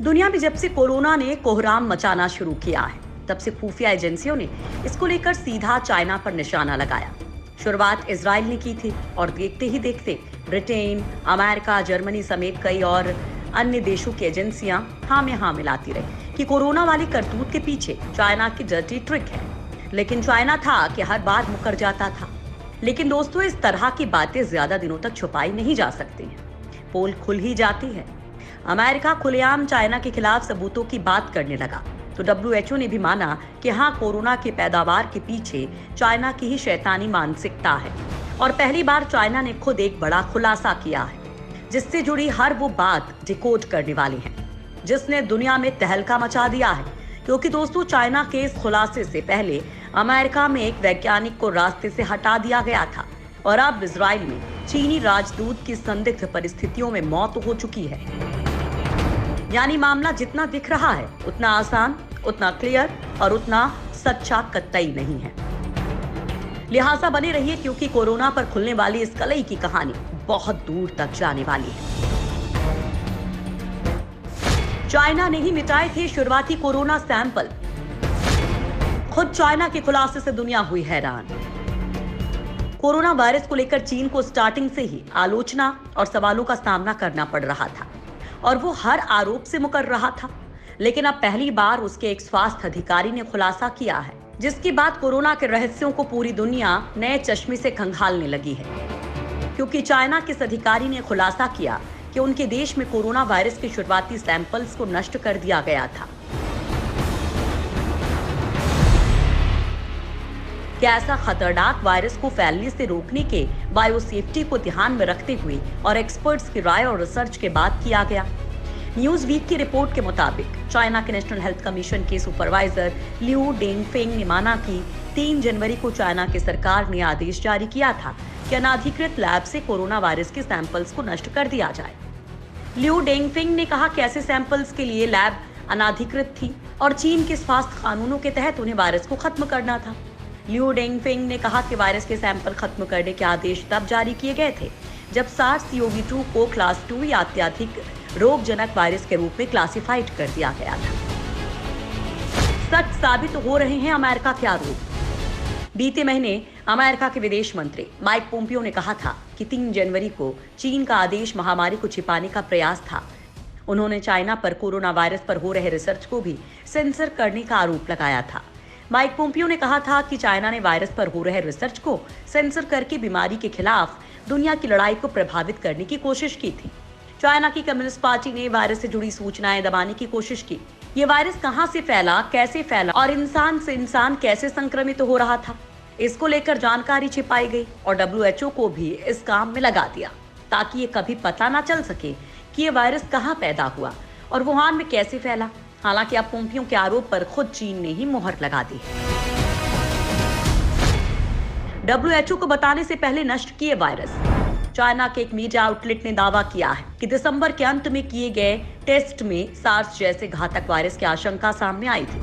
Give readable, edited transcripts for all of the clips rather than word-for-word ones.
दुनिया में जब से कोरोना ने कोहराम मचाना शुरू किया है, तब से खुफिया एजेंसियों ने इसको लेकर सीधा चाइना पर निशाना लगाया। शुरुआत इजराइल ने की थी और देखते ही देखते ब्रिटेन, अमेरिका, जर्मनी समेत कई और अन्य देशों की एजेंसियां हाँ में हाँ मिलाती रही कि कोरोना वाली करतूत के पीछे चाइना की डर्टी ट्रिक है। लेकिन चाइना था कि हर बार मुकर जाता था। लेकिन दोस्तों, इस तरह की बातें ज्यादा दिनों तक छुपाई नहीं जा सकती हैं। पोल खुल ही जाती है। अमेरिका खुलेआम चाइना के खिलाफ सबूतों की बात करने लगा तो WHO ने भी माना कि हाँ, कोरोना की पैदावार के पीछे चाइना की ही शैतानी मानसिकता है। और पहली बार चाइना ने खुद एक बड़ा खुलासा किया है, जिससे जुड़ी हर वो बात डिकोड करने वाली है, जिसने दुनिया में तहलका मचा दिया है। क्योंकि दोस्तों, चाइना के इस खुलासे से पहले अमेरिका में एक वैज्ञानिक को रास्ते से हटा दिया गया था और अब इजराइल में चीनी राजदूत की संदिग्ध परिस्थितियों में मौत हो चुकी है। यानी मामला जितना दिख रहा है उतना आसान, उतना क्लियर और उतना सच्चा कतई नहीं है। लिहाजा बने रहिए, क्योंकि कोरोना पर खुलने वाली इस कलई की कहानी बहुत दूर तक जाने वाली है। चाइना ने ही मिटाए थे शुरुआती कोरोना सैंपल। खुद चाइना के खुलासे से दुनिया हुई हैरान। कोरोना वायरस को लेकर चीन को स्टार्टिंग से ही आलोचना और सवालों का सामना करना पड़ रहा था और वो हर आरोप से मुकर रहा था। लेकिन अब पहली बार उसके एक स्वास्थ्य अधिकारी ने खुलासा किया है, जिसके बाद कोरोना के रहस्यों को पूरी दुनिया नए चश्मे से खंगालने लगी है। क्योंकि चाइना के इस अधिकारी ने खुलासा किया कि उनके देश में कोरोना वायरस के शुरुआती सैंपल्स को नष्ट कर दिया गया था। क्या ऐसा खतरनाक वायरस को फैलने से रोकने के बायोसेफ्टी को ध्यान में रखते हुए और एक्सपर्ट्स की राय और रिसर्च के बाद किया गया? न्यूज वीक की रिपोर्ट के मुताबिक चाइना के नेशनल हेल्थ कमीशन के सुपरवाइजर लियू डेंगफेंग ने माना कि 3 जनवरी को चाइना की सरकार ने आदेश जारी किया था कि अनाधिकृत लैब से कोरोना वायरस के सैंपल्स को नष्ट कर दिया जाए। लियू डेंगफेंग ने कहा कि ऐसे सैंपल्स के लिए लैब अनाधिकृत थी और चीन के स्वास्थ्य कानूनों के तहत उन्हें वायरस को खत्म करना था। लियू डेंगफेंग ने कहा कि वायरस के सैंपल खत्म करने के आदेश तब जारी किए गए थे जब SARS-CoV-2 को क्लास 2 या अत्यधिक रोगजनक वायरस के रूप में क्लासिफाइड कर दिया गया था। सच साबित हो रहे हैं अमेरिका के आरोप। बीते महीने अमेरिका के विदेश मंत्री माइक पोम्पियो ने कहा था कि 3 जनवरी को चीन का आदेश महामारी को छिपाने का प्रयास था। उन्होंने चाइना पर कोरोना वायरस पर हो रहे रिसर्च को भी सेंसर करने का आरोप लगाया था। माइक पोम्पियो ने कहा था कि चाइना ने वायरस पर हो रहे रिसर्च को सेंसर करके बीमारी के खिलाफ दुनिया की लड़ाई को प्रभावित करने की कोशिश की थी। चाइना की कम्युनिस्ट पार्टी ने वायरस से जुड़ी सूचनाएं दबाने की कोशिश की। ये वायरस कहां से फैला, कैसे फैला और इंसान से इंसान कैसे संक्रमित हो रहा था, इसको लेकर जानकारी छिपाई गई और WHO को भी इस काम में लगा दिया ताकि ये कभी पता ना चल सके कि ये वायरस कहां पैदा हुआ और वुहान में कैसे फैला। हालांकि अब पोम्पियो के आरोप पर खुद चीन ने ही मोहर लगा दी है। WHO को बताने से पहले नष्ट किए वायरस। चाइना के एक मीडिया आउटलेट ने दावा किया है कि दिसंबर के अंत में किए गए टेस्ट में सार्स जैसे घातक वायरस की आशंका सामने आई थी,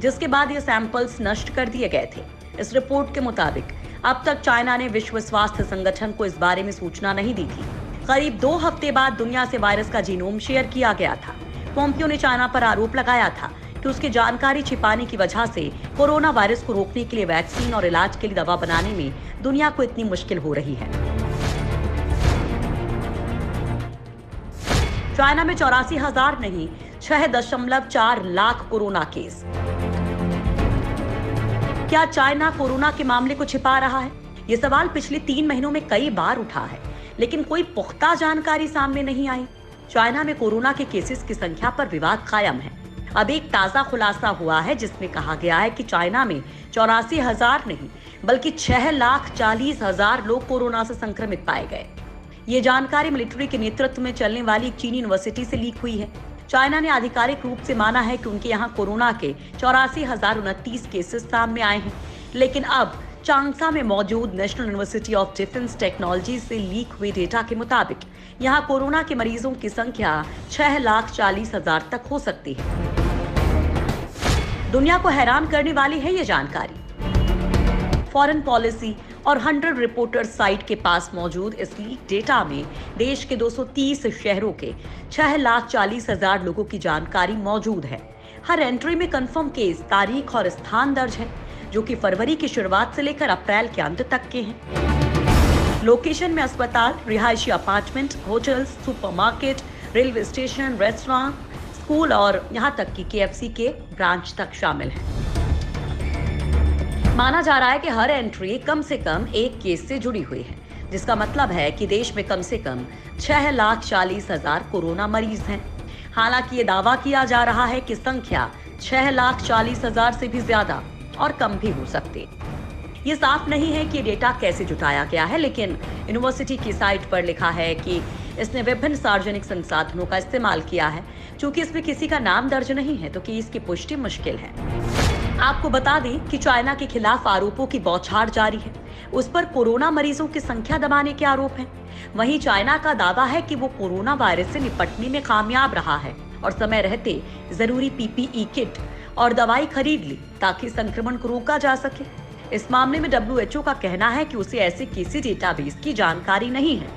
जिसके बाद ये सैंपल्स नष्ट कर दिए गए थे। इस रिपोर्ट के मुताबिक अब तक चाइना ने विश्व स्वास्थ्य संगठन को इस बारे में सूचना नहीं दी थी। करीब 2 हफ्ते बाद दुनिया से वायरस का जीनोम शेयर किया गया था। पोम्पियो ने चाइना पर आरोप लगाया था कि उसकी जानकारी छिपाने की वजह से कोरोना वायरस को रोकने के लिए वैक्सीन और इलाज के लिए दवा बनाने में दुनिया को इतनी मुश्किल हो रही है। चाइना में 84,000 नहीं 6.4 लाख कोरोना केस। क्या चाइना कोरोना के मामले को छिपा रहा है? ये सवाल पिछले 3 महीनों में कई बार उठा है, लेकिन कोई पुख्ता जानकारी सामने नहीं आई। चाइना में कोरोना के केसेस की संख्या पर विवाद कायम है। अब एक ताजा खुलासा हुआ है जिसमें कहा गया है कि चाइना में 84,000 नहीं बल्कि 6,40,000 लोग कोरोना से संक्रमित पाए गए। ये जानकारी मिलिट्री के नेतृत्व में चलने वाली एक चीनी यूनिवर्सिटी से लीक हुई है। चाइना ने आधिकारिक रूप से माना है कि उनके यहाँ कोरोना के 84,029 केसेस सामने आए हैं, लेकिन अब चांगसा में मौजूद national university of defence technology से लीक हुए डेटा के मुताबिक यहाँ कोरोना के मरीजों की संख्या 6,40,000 तक हो सकती है। दुनिया को हैरान करने वाली है ये जानकारी। फॉरेन पॉलिसी और 100 रिपोर्टर साइट के पास मौजूद इस लीक डेटा में देश के 230 शहरों के 6,40,000 लोगों की जानकारी मौजूद है। हर एंट्री में कंफर्म केस, तारीख और स्थान दर्ज है, जो कि फरवरी की शुरुआत से लेकर अप्रैल के अंत तक के हैं। लोकेशन में अस्पताल, रिहायशी apartment, hotels, supermarket, railway station, restaurant, school और यहां तक कि KFC के ब्रांच तक शामिल है। माना जा रहा है कि हर एंट्री कम से कम एक केस से जुड़ी हुई है, जिसका मतलब है कि देश में कम से कम 6,40,000 कोरोना मरीज हैं। हालांकि ये दावा किया जा रहा है कि संख्या 6,40,000 से भी ज्यादा और कम भी हो सकती। ये साफ नहीं है कि ये डेटा कैसे जुटाया गया है, लेकिन यूनिवर्सिटी की साइट पर लिखा है कि इसने विभिन्न सार्वजनिक संसाधनों का इस्तेमाल किया है। चूंकि इसमें किसी का नाम दर्ज नहीं है, तो कि इसकी पुष्टि मुश्किल है। आपको बता दें कि चाइना के खिलाफ आरोपों की बौछार जारी है। उस पर कोरोना मरीजों की संख्या दबाने के आरोप हैं। वहीं चाइना का दावा है कि वो कोरोना वायरस से निपटने में कामयाब रहा है और समय रहते जरूरी PPE किट और दवाई खरीद ली ताकि संक्रमण को रोका जा सके। इस मामले में WHO का कहना है कि उसे ऐसे किसी डेटाबेस की जानकारी नहीं है।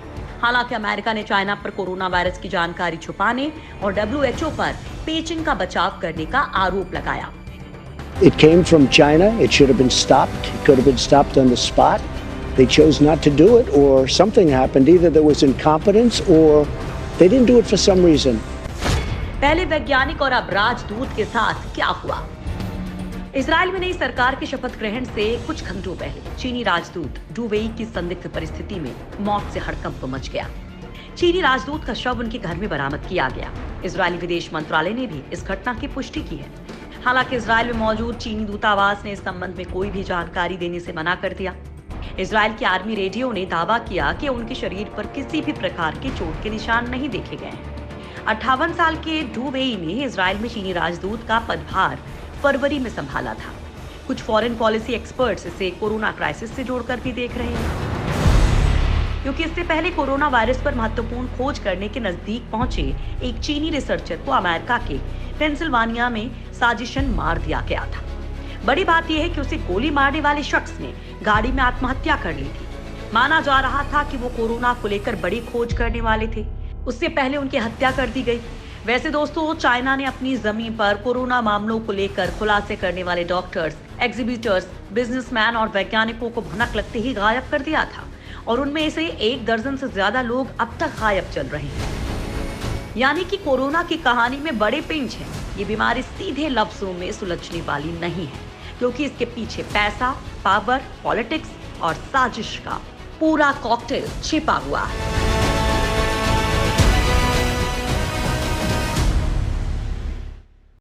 हालांकि अमेरिका ने चाइना पर कोरोना वायरस की जानकारी छुपाने और WHO पर पेचिंग का बचाव करने का आरोप लगाया। It came from China. It should have been stopped. It could have been stopped on the spot. They chose not to do it, or something happened. Either there was incompetence or they didn't do it for some reason. पहले वैज्ञानिक और अब राजदूत के साथ क्या हुआ? Israel में नई सरकार के शपथ ग्रहण से कुछ घंटों पहले चीनी राजदूत डू वेई की संदिग्ध परिस्थिति में मौत से हड़कंप मच गया। चीनी राजदूत का शव उनके घर में बरामद किया गया। इजरायली विदेश मंत्रालय ने भी इस घटना की पुष्टि की है। हालांकि इजराइल में मौजूद चीनी दूतावास ने इस संबंध में कोई भी जानकारी देने से मना कर दिया। इजराइल की आर्मी रेडियो ने दावा किया कि उनके शरीर पर किसी भी प्रकार के चोट के निशान नहीं देखे गए हैं। 58 साल के डू वेई ने इजराइल में चीनी राजदूत का पदभार फरवरी में संभाला था। कुछ फॉरेन पॉलिसी एक्सपर्ट्स इसे कोरोना क्राइसिस से जोड़कर भी देख रहे हैं, क्योंकि इससे पहले कोरोना वायरस पर महत्वपूर्ण खोज करने के नजदीक पहुंचे एक चीनी रिसर्चर को अमेरिका के पेंसिल्वानिया में साजिशन मार दिया गया था। बड़ी बात यह है कि उसे गोली मारने वाले शख्स ने गाड़ी में आत्महत्या कर ली थी। माना जा रहा था कि वो कोरोना को लेकर बड़ी खोज करने वाले थे। उससे पहले उनकी हत्या कर दी गई। वैसे दोस्तों, चाइना ने अपनी जमीन पर कोरोना मामलों को लेकर खुलासे करने वाले डॉक्टर्स, एग्जीबिटर्स, बिजनेसमैन और वैज्ञानिकों को भनक लगते ही गायब कर दिया था और उनमें से 1 दर्जन से ज्यादा लोग अब तक गायब चल रहे हैं। यानी कि कोरोना की कहानी में बड़े पिंच हैं। ये बीमारी सीधे लफ्जों में सुलझने वाली नहीं है, क्योंकि इसके पीछे पैसा, पावर, पॉलिटिक्स और साजिश का पूरा कॉकटेल छिपा हुआ है।